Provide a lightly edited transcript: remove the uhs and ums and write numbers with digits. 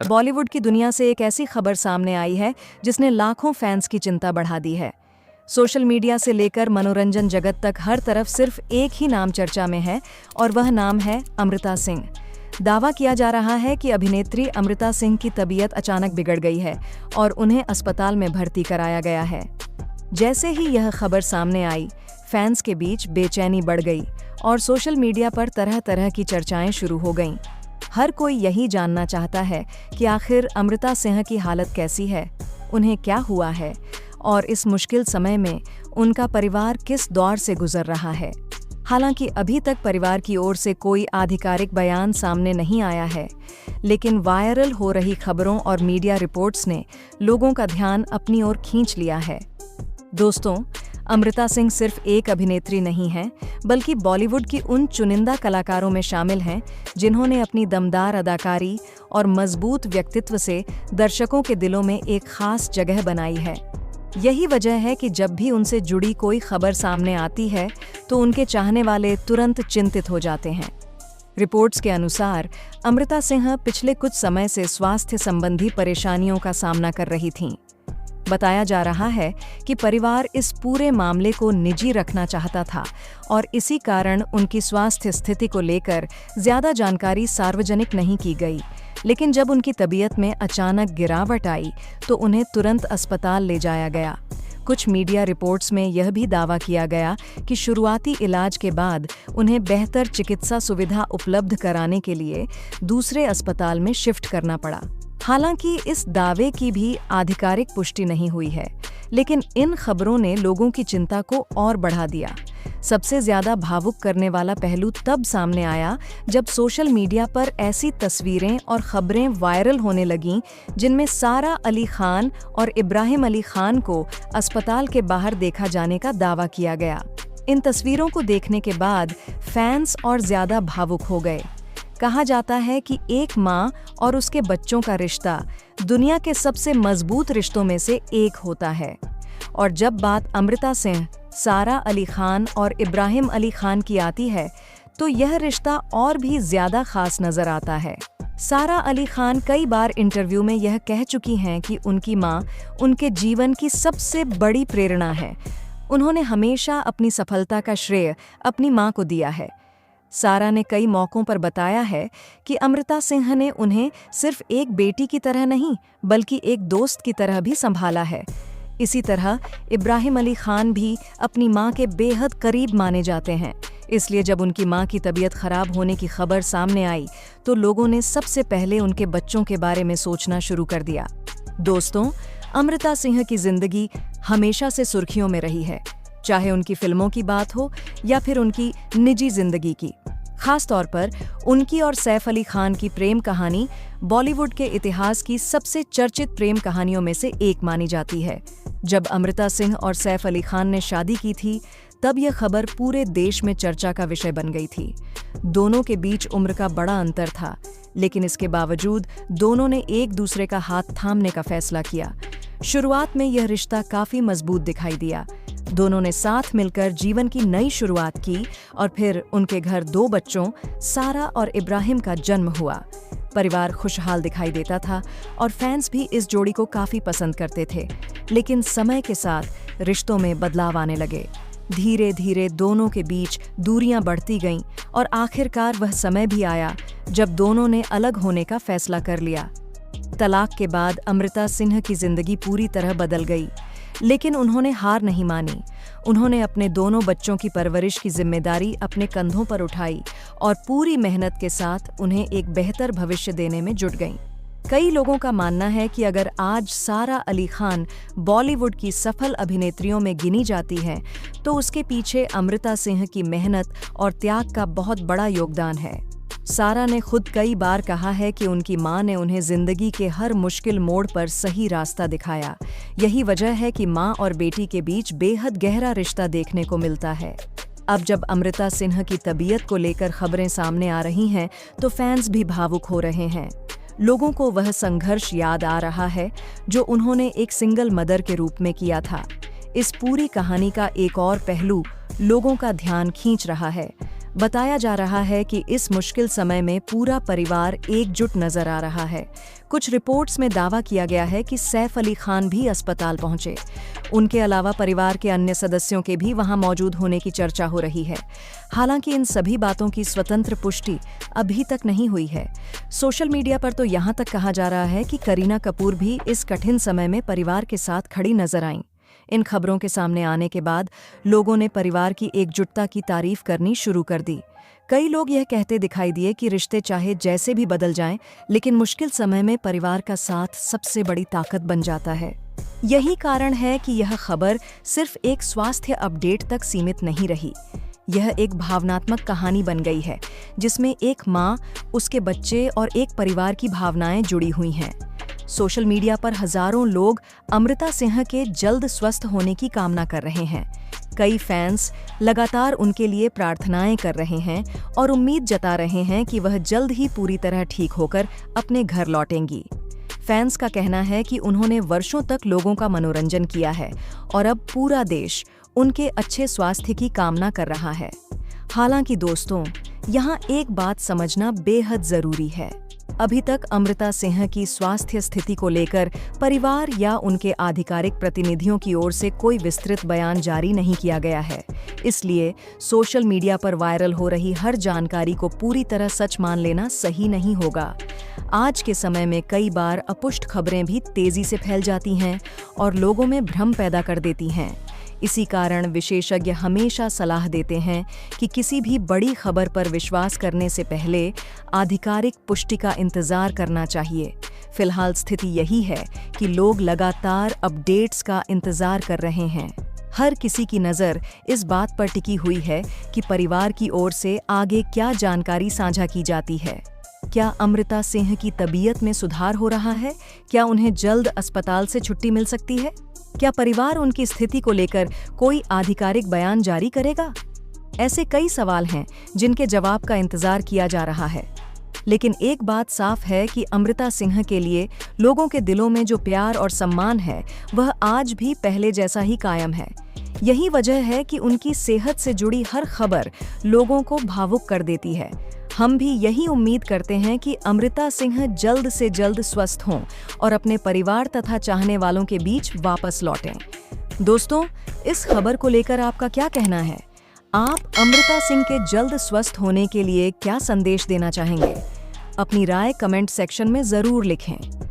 बॉलीवुड की दुनिया से एक ऐसी खबर सामने आई है जिसने लाखों फैंस की चिंता बढ़ा दी है। सोशल मीडिया से लेकर मनोरंजन जगत तक हर तरफ सिर्फ एक ही नाम चर्चा में है और वह नाम है अमृता सिंह। दावा किया जा रहा है कि अभिनेत्री अमृता सिंह की तबीयत अचानक बिगड़ गई है और उन्हें अस्पताल में भर्ती कराया गया है। जैसे ही यह खबर सामने आई, फैंस के बीच बेचैनी बढ़ गई और सोशल मीडिया पर तरह तरह की चर्चाएं शुरू हो गईं। हर कोई यही जानना चाहता है कि आखिर अमृता सिंह की हालत कैसी है, उन्हें क्या हुआ है और इस मुश्किल समय में उनका परिवार किस दौर से गुजर रहा है। हालांकि अभी तक परिवार की ओर से कोई आधिकारिक बयान सामने नहीं आया है, लेकिन वायरल हो रही खबरों और मीडिया रिपोर्ट्स ने लोगों का ध्यान अपनी ओर खींच लिया है। दोस्तों, अमृता सिंह सिर्फ एक अभिनेत्री नहीं हैं, बल्कि बॉलीवुड की उन चुनिंदा कलाकारों में शामिल हैं जिन्होंने अपनी दमदार अदाकारी और मजबूत व्यक्तित्व से दर्शकों के दिलों में एक खास जगह बनाई है। यही वजह है कि जब भी उनसे जुड़ी कोई खबर सामने आती है तो उनके चाहने वाले तुरंत चिंतित हो जाते हैं। रिपोर्ट्स के अनुसार अमृता सिंह पिछले कुछ समय से स्वास्थ्य संबंधी परेशानियों का सामना कर रही थीं। बताया जा रहा है कि परिवार इस पूरे मामले को निजी रखना चाहता था और इसी कारण उनकी स्वास्थ्य स्थिति को लेकर ज्यादा जानकारी सार्वजनिक नहीं की गई। लेकिन जब उनकी तबीयत में अचानक गिरावट आई तो उन्हें तुरंत अस्पताल ले जाया गया। कुछ मीडिया रिपोर्ट्स में यह भी दावा किया गया कि शुरुआती इलाज के बाद उन्हें बेहतर चिकित्सा सुविधा उपलब्ध कराने के लिए दूसरे अस्पताल में शिफ्ट करना पड़ा। हालांकि इस दावे की भी आधिकारिक पुष्टि नहीं हुई है, लेकिन इन खबरों ने लोगों की चिंता को और बढ़ा दिया। सबसे ज्यादा भावुक करने वाला पहलू तब सामने आया जब सोशल मीडिया पर ऐसी तस्वीरें और खबरें वायरल होने लगीं जिनमें सारा अली खान और इब्राहिम अली खान को अस्पताल के बाहर देखा जाने का दावा किया गया। इन तस्वीरों को देखने के बाद फैंस और ज्यादा भावुक हो गए। कहा जाता है कि एक माँ और उसके बच्चों का रिश्ता दुनिया के सबसे मजबूत रिश्तों में से एक होता है, और जब बात अमृता सिंह, सारा अली खान और इब्राहिम अली खान की आती है तो यह रिश्ता और भी ज्यादा खास नजर आता है। सारा अली खान कई बार इंटरव्यू में यह कह चुकी हैं कि उनकी माँ उनके जीवन की सबसे बड़ी प्रेरणा है। उन्होंने हमेशा अपनी सफलता का श्रेय अपनी माँ को दिया है। सारा ने कई मौकों पर बताया है कि अमृता सिंह ने उन्हें सिर्फ एक बेटी की तरह नहीं, बल्कि एक दोस्त की तरह भी संभाला है। इसी तरह इब्राहिम अली खान भी अपनी मां के बेहद करीब माने जाते हैं। इसलिए जब उनकी मां की तबीयत खराब होने की खबर सामने आई तो लोगों ने सबसे पहले उनके बच्चों के बारे में सोचना शुरू कर दिया। दोस्तों, अमृता सिंह की जिंदगी हमेशा से सुर्खियों में रही है, चाहे उनकी फिल्मों की बात हो या फिर उनकी निजी जिंदगी की। खास तौर पर उनकी और सैफ अली खान की प्रेम कहानी बॉलीवुड के इतिहास की सबसे चर्चित प्रेम कहानियों में से एक मानी जाती है। जब अमृता सिंह और सैफ अली खान ने शादी की थी तब यह खबर पूरे देश में चर्चा का विषय बन गई थी। दोनों के बीच उम्र का बड़ा अंतर था, लेकिन इसके बावजूद दोनों ने एक दूसरे का हाथ थामने का फैसला किया। शुरुआत में यह रिश्ता काफी मजबूत दिखाई दिया। दोनों ने साथ मिलकर जीवन की नई शुरुआत की और फिर उनके घर 2 बच्चों सारा और इब्राहिम का जन्म हुआ। परिवार खुशहाल दिखाई देता था और फैंस भी इस जोड़ी को काफी पसंद करते थे। लेकिन समय के साथ रिश्तों में बदलाव आने लगे। धीरे धीरे दोनों के बीच दूरियां बढ़ती गईं और आखिरकार वह समय भी आया जब दोनों ने अलग होने का फैसला कर लिया। तलाक के बाद अमृता सिंह की जिंदगी पूरी तरह बदल गई, लेकिन उन्होंने हार नहीं मानी। उन्होंने अपने दोनों बच्चों की परवरिश की जिम्मेदारी अपने कंधों पर उठाई और पूरी मेहनत के साथ उन्हें एक बेहतर भविष्य देने में जुट गईं। कई लोगों का मानना है कि अगर आज सारा अली खान बॉलीवुड की सफल अभिनेत्रियों में गिनी जाती हैं, तो उसके पीछे अमृता सिंह की मेहनत और त्याग का बहुत बड़ा योगदान है। सारा ने खुद कई बार कहा है कि उनकी मां ने उन्हें जिंदगी के हर मुश्किल मोड़ पर सही रास्ता दिखाया। यही वजह है कि मां और बेटी के बीच बेहद गहरा रिश्ता देखने को मिलता है। अब जब अमृता सिंह की तबीयत को लेकर खबरें सामने आ रही हैं तो फैंस भी भावुक हो रहे हैं। लोगों को वह संघर्ष याद आ रहा है जो उन्होंने एक सिंगल मदर के रूप में किया था। इस पूरी कहानी का एक और पहलू लोगों का ध्यान खींच रहा है। बताया जा रहा है कि इस मुश्किल समय में पूरा परिवार एकजुट नजर आ रहा है। कुछ रिपोर्ट्स में दावा किया गया है कि सैफ अली खान भी अस्पताल पहुंचे। उनके अलावा परिवार के अन्य सदस्यों के भी वहां मौजूद होने की चर्चा हो रही है। हालांकि इन सभी बातों की स्वतंत्र पुष्टि अभी तक नहीं हुई है। सोशल मीडिया पर तो यहां तक कहा जा रहा है कि करीना कपूर भी इस कठिन समय में परिवार के साथ खड़ी नजर आईं। इन खबरों के सामने आने के बाद लोगों ने परिवार की एकजुटता की तारीफ करनी शुरू कर दी। कई लोग यह कहते दिखाई दिए कि रिश्ते चाहे जैसे भी बदल जाएं, लेकिन मुश्किल समय में परिवार का साथ सबसे बड़ी ताकत बन जाता है। यही कारण है कि यह खबर सिर्फ एक स्वास्थ्य अपडेट तक सीमित नहीं रही। यह एक भावनात्मक कहानी बन गई है, जिसमें एक माँ, उसके बच्चे और एक परिवार की भावनाएं जुड़ी हुई हैं। सोशल मीडिया पर हजारों लोग अमृता सिंह के जल्द स्वस्थ होने की कामना कर रहे हैं। कई फैंस लगातार उनके लिए प्रार्थनाएं कर रहे हैं और उम्मीद जता रहे हैं कि वह जल्द ही पूरी तरह ठीक होकर अपने घर लौटेंगी। फैंस का कहना है कि उन्होंने वर्षों तक लोगों का मनोरंजन किया है और अब पूरा देश उनके अच्छे स्वास्थ्य की कामना कर रहा है। हालांकि दोस्तों, यहाँ एक बात समझना बेहद जरूरी है। अभी तक अमृता सिंह की स्वास्थ्य स्थिति को लेकर परिवार या उनके आधिकारिक प्रतिनिधियों की ओर से कोई विस्तृत बयान जारी नहीं किया गया है। इसलिए सोशल मीडिया पर वायरल हो रही हर जानकारी को पूरी तरह सच मान लेना सही नहीं होगा। आज के समय में कई बार अपुष्ट खबरें भी तेजी से फैल जाती हैं और लोगों में भ्रम पैदा कर देती हैं। इसी कारण विशेषज्ञ हमेशा सलाह देते हैं कि किसी भी बड़ी खबर पर विश्वास करने से पहले आधिकारिक पुष्टि का इंतजार करना चाहिए। फिलहाल स्थिति यही है कि लोग लगातार अपडेट्स का इंतजार कर रहे हैं। हर किसी की नज़र इस बात पर टिकी हुई है कि परिवार की ओर से आगे क्या जानकारी साझा की जाती है। क्या अमृता सिंह की तबीयत में सुधार हो रहा है? क्या उन्हें जल्द अस्पताल से छुट्टी मिल सकती है? क्या परिवार उनकी स्थिति को लेकर कोई आधिकारिक बयान जारी करेगा? ऐसे कई सवाल हैं जिनके जवाब का इंतजार किया जा रहा है। लेकिन एक बात साफ है कि अमृता सिंह के लिए लोगों के दिलों में जो प्यार और सम्मान है, वह आज भी पहले जैसा ही कायम है। यही वजह है कि उनकी सेहत से जुड़ी हर खबर लोगों को भावुक कर देती है। हम भी यही उम्मीद करते हैं कि अमृता सिंह जल्द से जल्द स्वस्थ हों और अपने परिवार तथा चाहने वालों के बीच वापस लौटें। दोस्तों, इस खबर को लेकर आपका क्या कहना है? आप अमृता सिंह के जल्द स्वस्थ होने के लिए क्या संदेश देना चाहेंगे? अपनी राय कमेंट सेक्शन में जरूर लिखें।